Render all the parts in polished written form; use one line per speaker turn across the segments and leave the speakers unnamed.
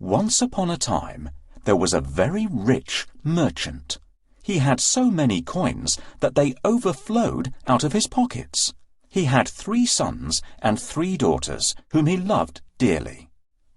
Once upon a time, there was a very rich merchant. He had so many coins that they overflowed out of his pockets. He had 3 sons and 3 daughters, whom he loved dearly.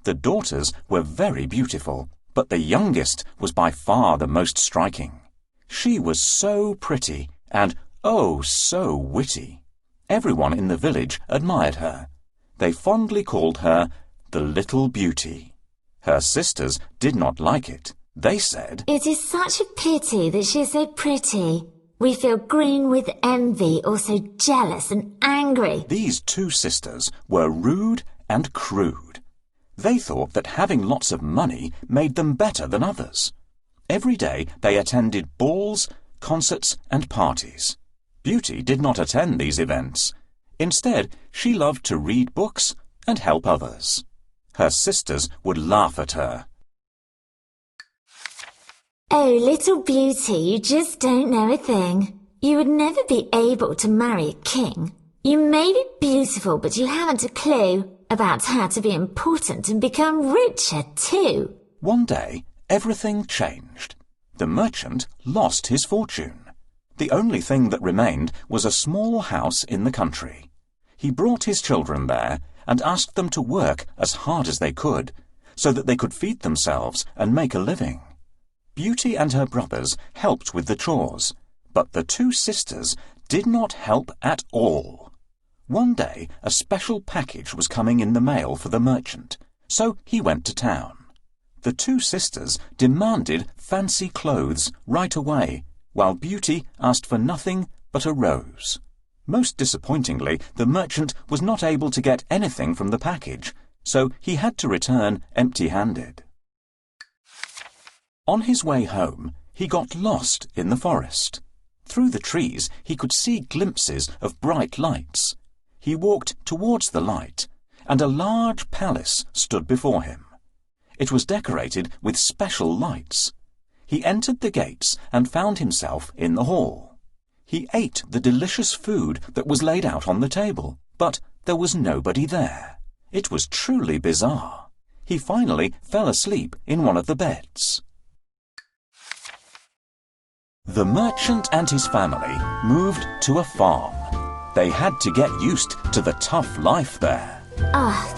The daughters were very beautiful, but the youngest was by far the most striking. She was so pretty and, oh, so witty. Everyone in the village admired her. They fondly called her the Little Beauty. Her sisters did not like it. They said,
"It is such a pity that she is so pretty. We feel green with envy, also jealous and angry."
These 2 sisters were rude and crude. They thought that having lots of money made them better than others. Every day they attended balls, concerts and parties. Beauty did not attend these events. Instead, she loved to read books and help others. Her sisters would laugh at her.
"Oh, Little Beauty, you just don't know a thing. You would never be able to marry a king. You may be beautiful, but you haven't a clue about how to be important and become richer too."
One day, everything changed. The merchant lost his fortune. The only thing that remained was a small house in the country. He brought his children there and asked them to work as hard as they could, so that they could feed themselves and make a living. Beauty and her brothers helped with the chores, but the 2 sisters did not help at all. One day, a special package was coming in the mail for the merchant, so he went to town. The 2 sisters demanded fancy clothes right away, while Beauty asked for nothing but a rose. Most disappointingly, the merchant was not able to get anything from the package, so he had to return empty-handed. On his way home, he got lost in the forest. Through the trees, he could see glimpses of bright lights. He walked towards the light, and a large palace stood before him. It was decorated with special lights. He entered the gates and found himself in the hall. He ate the delicious food that was laid out on the table, but there was nobody there. It was truly bizarre. He finally fell asleep in one of the beds. The merchant and his family moved to a farm. They had to get used to the tough life there.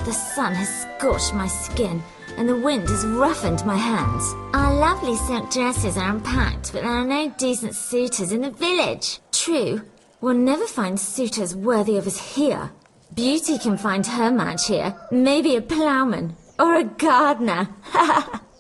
The sun has scorched my skin and the wind has roughened my hands. Our lovely silk dresses are unpacked, but there are no decent suitors in the village. True, we'll never find suitors worthy of us here. Beauty can find her match here, maybe a ploughman or a gardener.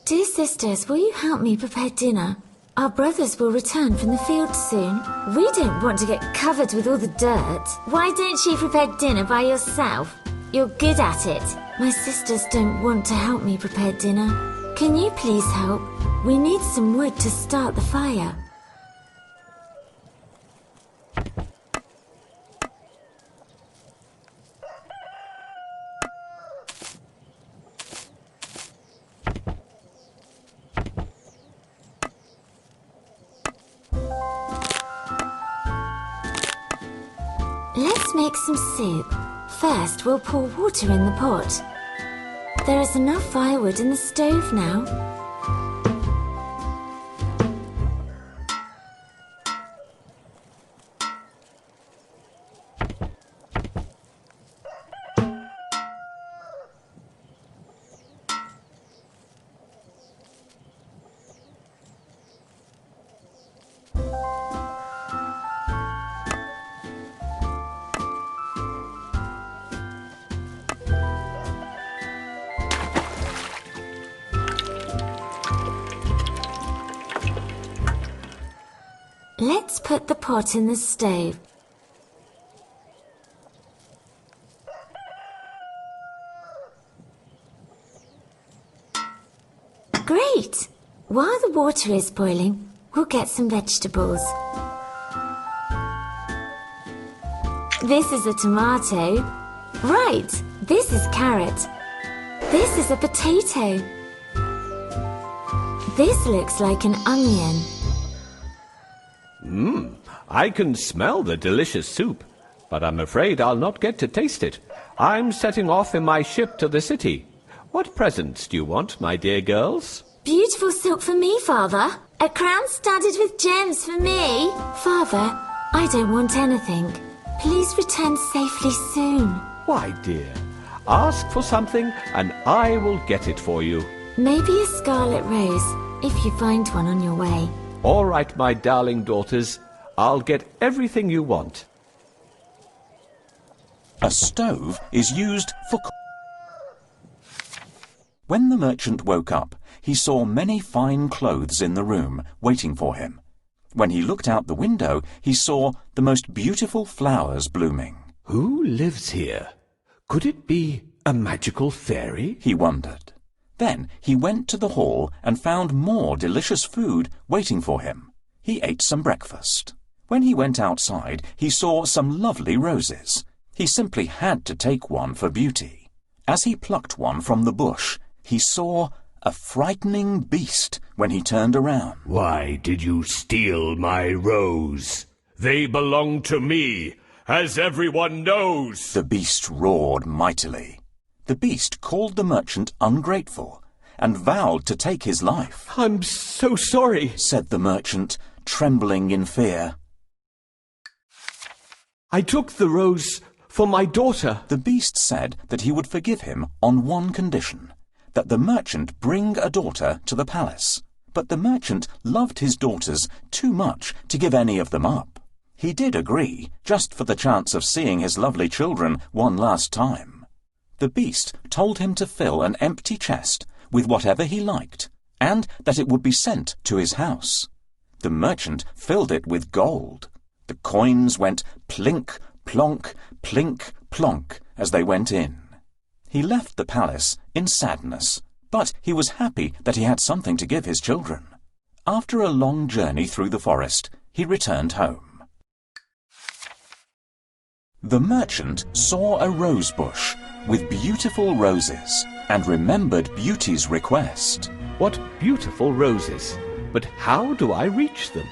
Dear sisters, will you help me prepare dinner? Our brothers will return from the field soon. We don't want to get covered with all the dirt. Why don't you prepare dinner by yourself? You're good at it. My sisters don't want to help me prepare dinner. Can you please help? We need some wood to start the fire. Let's make some soup. First, we'll pour water in the pot. There is enough firewood in the stove now. Let's put the pot in the stove. Great! While the water is boiling, we'll get some vegetables. This is a tomato. Right, this is carrot. This is a potato. This looks like an onion.
I can smell the delicious soup, but I'm afraid I'll not get to taste it. I'm setting off in my ship to the city. What presents do you want, my dear girls?
Beautiful silk for me, Father. A crown studded with gems for me. Father, I don't want anything. Please return safely soon.
Why, dear, ask for something and I will get it for you.
Maybe a scarlet rose, if you find one on your way.
All right, my darling daughters, I'll get everything you want.
A stove is used for When the merchant woke up, he saw many fine clothes in the room, waiting for him. When he looked out the window, he saw the most beautiful flowers blooming.
Who lives here? Could it be a magical fairy?
He wondered. Then he went to the hall and found more delicious food waiting for him. He ate some breakfast. When he went outside, he saw some lovely roses. He simply had to take one for beauty. As he plucked one from the bush, he saw a frightening beast when he turned around.
Why did you steal my rose? They belong to me, as everyone knows.
The beast roared mightily. The beast called the merchant ungrateful and vowed to take his life.
I'm so sorry,
said the merchant, trembling in fear.
I took the rose for my daughter.
The beast said that he would forgive him on one condition, that the merchant bring a daughter to the palace. But the merchant loved his daughters too much to give any of them up. He did agree, just for the chance of seeing his lovely children one last time. The beast told him to fill an empty chest with whatever he liked, and that it would be sent to his house. The merchant filled it with gold. The coins went plink, plonk, plink, plonk as they went in. He left the palace in sadness, but he was happy that he had something to give his children. After a long journey through the forest, he returned home. The merchant saw a rose bush with beautiful roses and remembered Beauty's request.
What beautiful roses! But how do I reach them?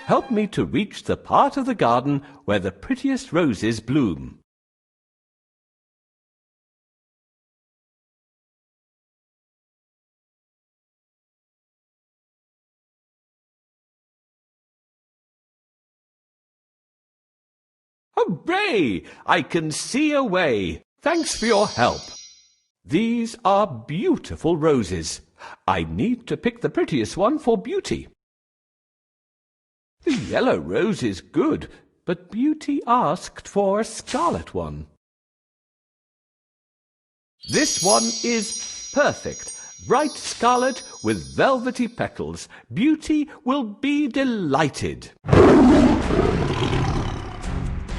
Help me to reach the part of the garden where the prettiest roses bloom. Hooray! I can see a way. Thanks for your help. These are beautiful roses. I need to pick the prettiest one for Beauty. The yellow rose is good, but Beauty asked for a scarlet one. This one is perfect. Bright scarlet with velvety petals. Beauty will be delighted.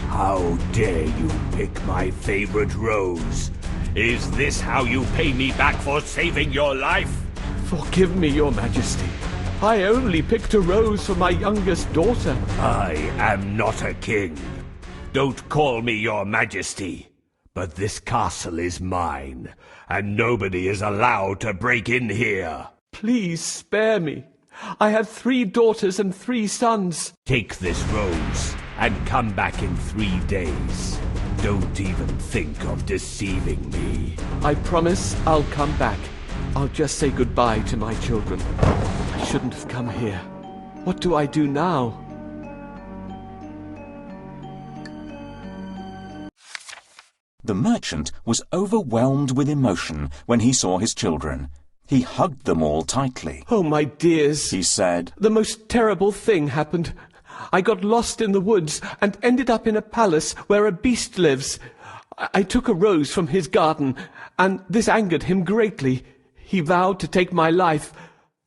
How dare you pick my favorite rose? Is this how you pay me back for saving your life?
Forgive me, Your Majesty. I only picked a rose for my youngest daughter.
I am not a king. Don't call me Your Majesty. But this castle is mine, and nobody is allowed to break in here.
Please spare me. I have 3 daughters and 3 sons.
Take this rose and come back in 3 days. Don't even think of deceiving me.
I promise I'll come back. I'll just say goodbye to my children. I shouldn't have come here. What do I do now?
The merchant was overwhelmed with emotion when he saw his children. He hugged them all tightly.
Oh, my dears,
he said.
The most terrible thing happened. I got lost in the woods and ended up in a palace where a beast lives. I took a rose from his garden, and this angered him greatly. He vowed to take my life.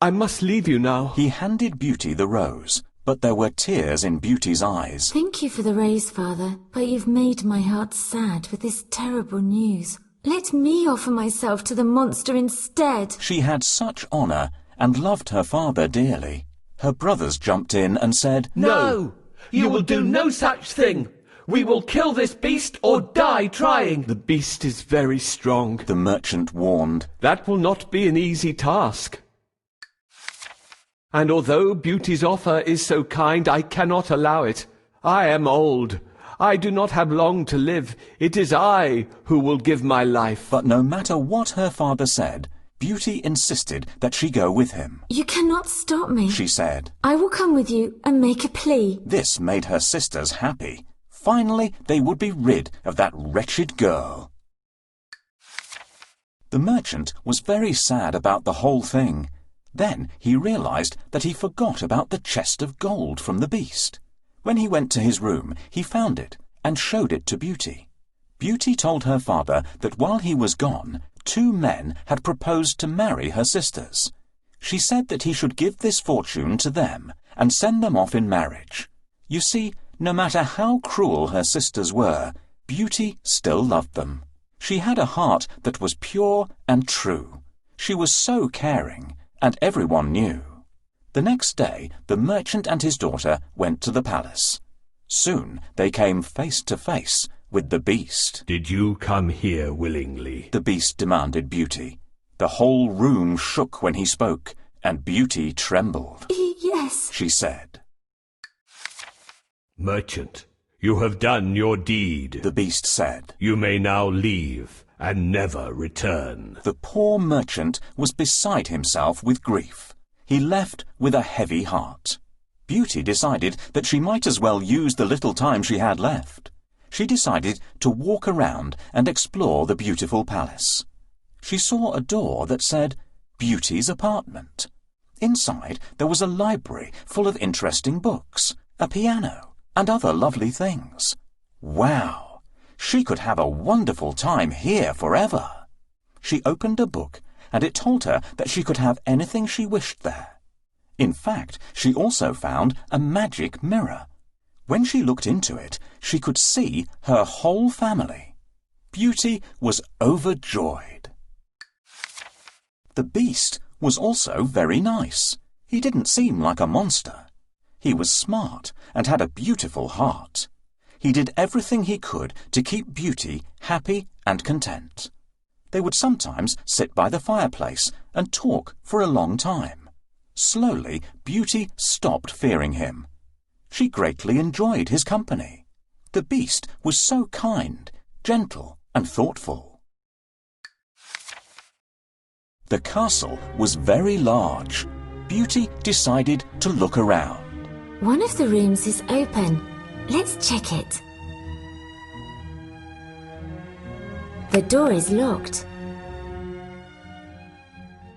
I must leave you now.
He handed Beauty the rose, but there were tears in Beauty's eyes.
Thank you for the rose, Father, but you've made my heart sad with this terrible news. Let me offer myself to the monster instead.
She had such honor and loved her father dearly. Her brothers jumped in and said,
No! You will do no such thing! We will kill this beast or die trying! The beast is very strong,
the merchant warned.
That will not be an easy task. And although Beauty's offer is so kind, I cannot allow it. I am old. I do not have long to live. It is I who will give my life.
But no matter what her father said, Beauty insisted that she go with him.
You cannot stop me,
She said.
I will come with you and make a plea.
This made her sisters happy. Finally, they would be rid of that wretched girl. The merchant was very sad about the whole thing. Then he realized that he forgot about the chest of gold from the beast. When he went to his room, he found it and showed it to Beauty. Beauty told her father that while he was gone, 2 men had proposed to marry her sisters. She said that he should give this fortune to them and send them off in marriage. You see, no matter how cruel her sisters were, Beauty still loved them. She had a heart that was pure and true. She was so caring, and everyone knew. The next day, the merchant and his daughter went to the palace. Soon they came face to face with the beast.
Did you come here willingly?
The beast demanded Beauty. The whole room shook when he spoke, and Beauty trembled.
Yes,
She said.
Merchant, you have done your deed.
The beast said.
You may now leave and never return.
The poor merchant was beside himself with grief. He left with a heavy heart. Beauty decided that she might as well use the little time she had left. She decided to walk around and explore the beautiful palace. She saw a door that said, Beauty's apartment. Inside there was a library full of interesting books, a piano, and other lovely things. Wow! She could have a wonderful time here forever. She opened a book, and it told her that she could have anything she wished there. In fact, she also found a magic mirror. When she looked into it, she could see her whole family. Beauty was overjoyed. The beast was also very nice. He didn't seem like a monster. He was smart and had a beautiful heart. He did everything he could to keep Beauty happy and content. They would sometimes sit by the fireplace and talk for a long time. Slowly, Beauty stopped fearing him. She greatly enjoyed his company. The beast was so kind, gentle, and thoughtful. The castle was very large. Beauty decided to look around.
one of the rooms is open. Let's check it. The door is locked.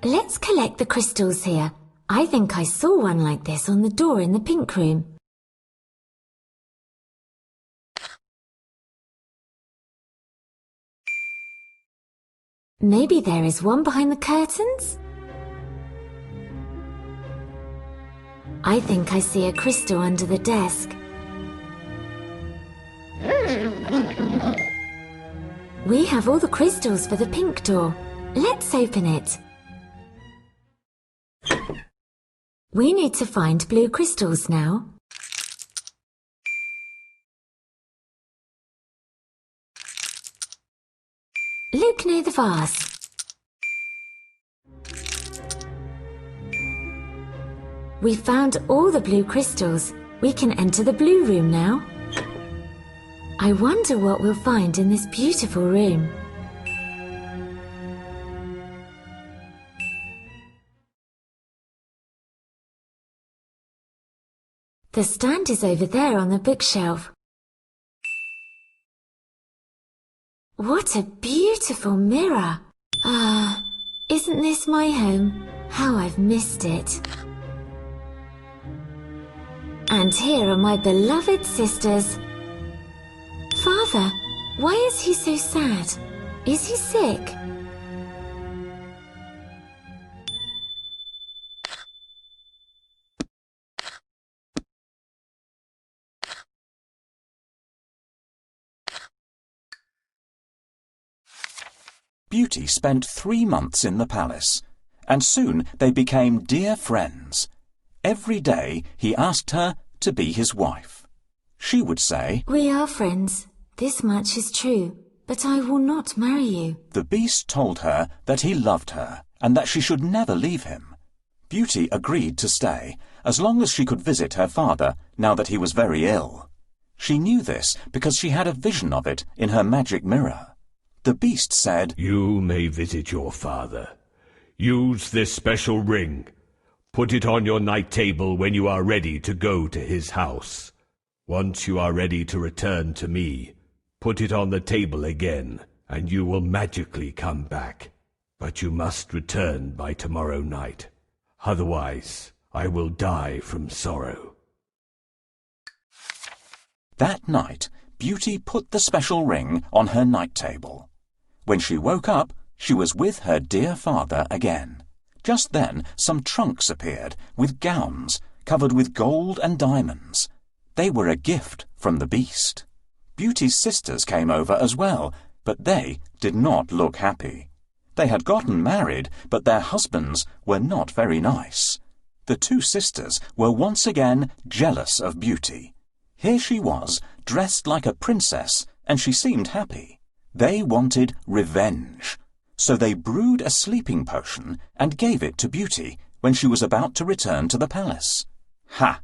Let's collect the crystals here. I think I saw one like this on the door in the pink room. Maybe there is one behind the curtains? I think I see a crystal under the desk. We have all the crystals for the pink door. Let's open it. We need to find blue crystals now. Look near the vase. We found all the blue crystals. We can enter the blue room now. I wonder what we'll find in this beautiful room. The stand is over there on the bookshelf. What a beautiful mirror! Isn't this my home? How I've missed it. And here are my beloved sisters. Father, why is he so sad? Is he sick?
Beauty spent 3 months in the palace, and soon they became dear friends. Every day he asked her to be his wife. She would say,
We are friends. This much is true, but I will not marry you.
The beast told her that he loved her and that she should never leave him. Beauty agreed to stay as long as she could visit her father now that he was very ill. She knew this because she had a vision of it in her magic mirror. The beast said,
"You may visit your father. Use this special ring. Put it on your night table when you are ready to go to his house. Once you are ready to return to me, put it on the table again, and you will magically come back. But you must return by tomorrow night. Otherwise, I will die from sorrow."
That night, Beauty put the special ring on her night table. When she woke up, she was with her dear father again. Just then, some trunks appeared with gowns covered with gold and diamonds. They were a gift from the beast. Beauty's sisters came over as well, but they did not look happy. They had gotten married, but their husbands were not very nice. The two sisters were once again jealous of Beauty. Here she was, dressed like a princess, and she seemed happy. They wanted revenge. So they brewed a sleeping potion and gave it to Beauty when she was about to return to the palace. Ha!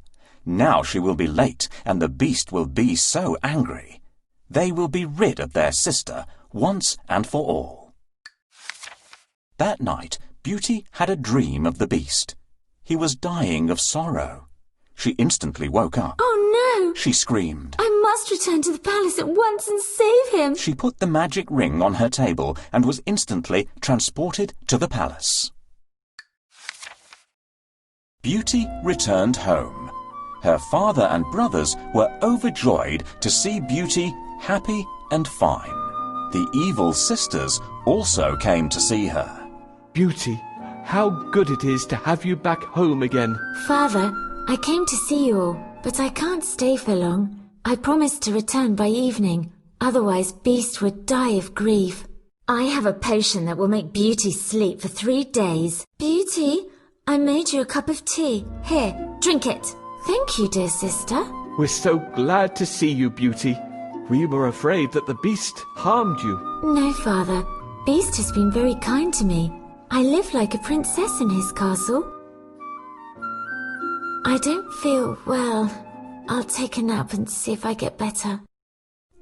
Now she will be late, and the beast will be so angry. They will be rid of their sister once and for all. That night, Beauty had a dream of the beast. He was dying of sorrow. She instantly woke up.
Oh no!
She screamed.
I must return to the palace at once and save him.
She put the magic ring on her table and was instantly transported to the palace. Beauty returned home. Her father and brothers were overjoyed to see Beauty happy and fine. The evil sisters also came to see her.
Beauty, how good it is to have you back home again.
Father, I came to see you all, but I can't stay for long. I promised to return by evening, otherwise Beast would die of grief. I have a potion that will make Beauty sleep for 3 days. Beauty, I made you a cup of tea. Here, drink it. Thank you, dear sister.
We're so glad to see you, Beauty. We were afraid that the beast harmed you.
No, Father. Beast has been very kind to me. I live like a princess in his castle. I don't feel well. I'll take a nap and see if I get better.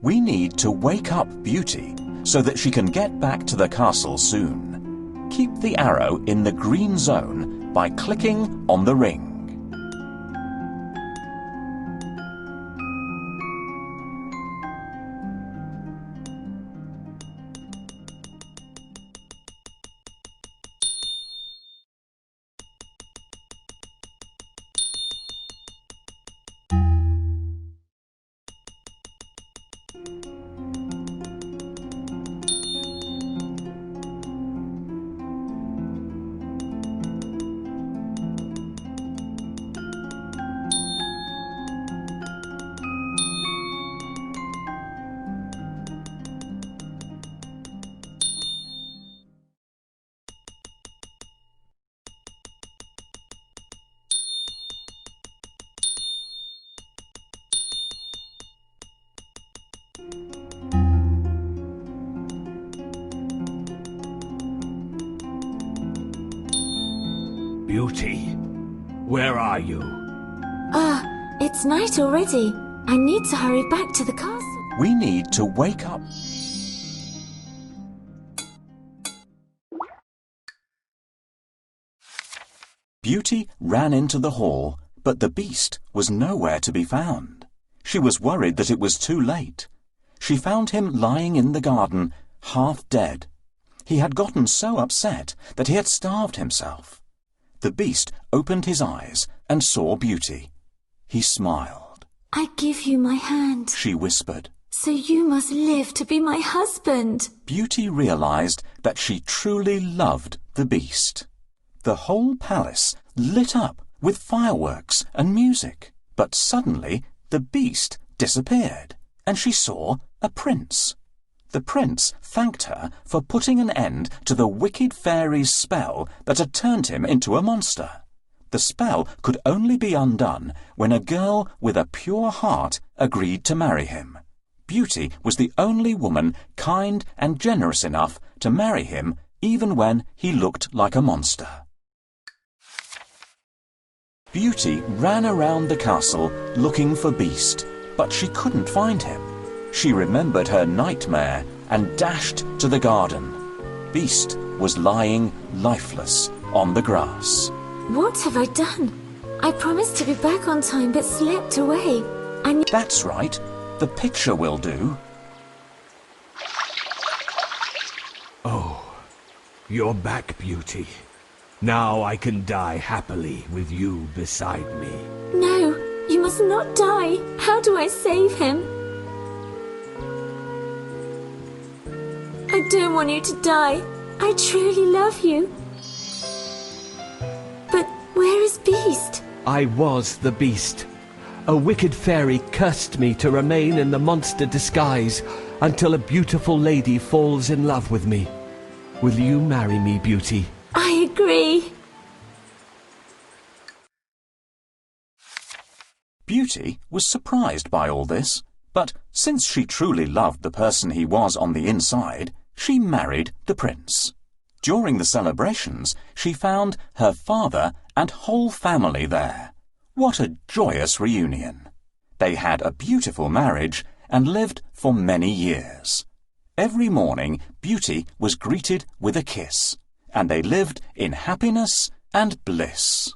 We need to wake up Beauty so that she can get back to the castle soon. Keep the arrow in the green zone by clicking on the ring.
Beauty, where are you?
It's night already. I need to hurry back to the castle.
We need to wake up. Beauty ran into the hall, but the beast was nowhere to be found. She was worried that it was too late. She found him lying in the garden, half dead. He had gotten so upset that he had starved himself. The beast opened his eyes and saw Beauty. He smiled.
I give you my hand.
She whispered.
So you must live to be my husband.
Beauty realized that she truly loved the beast. The whole palace lit up with fireworks and music. But suddenly the beast disappeared, and she saw a prince. The prince thanked her for putting an end to the wicked fairy's spell that had turned him into a monster. The spell could only be undone when a girl with a pure heart agreed to marry him. Beauty was the only woman kind and generous enough to marry him even when he looked like a monster. Beauty ran around the castle looking for Beast. but she couldn't find him. She remembered her nightmare and dashed to the garden. Beast was lying lifeless on the grass.
What have I done? I promised to be back on time but slept away.
That's right. The picture will do.
Oh, you're back, Beauty. Now I can die happily with you beside me.
No, you must not die. How do I save him? I don't want you to die. I truly love you. But where is Beast?
I was the Beast. A wicked fairy cursed me to remain in the monster disguise until a beautiful lady falls in love with me. Will you marry me, Beauty?
I agree.
Beauty was surprised by all this, but since she truly loved the person he was on the inside, she married the prince. During the celebrations, she found her father and whole family there. What a joyous reunion! They had a beautiful marriage and lived for many years. Every morning, Beauty was greeted with a kiss, and they lived in happiness and bliss.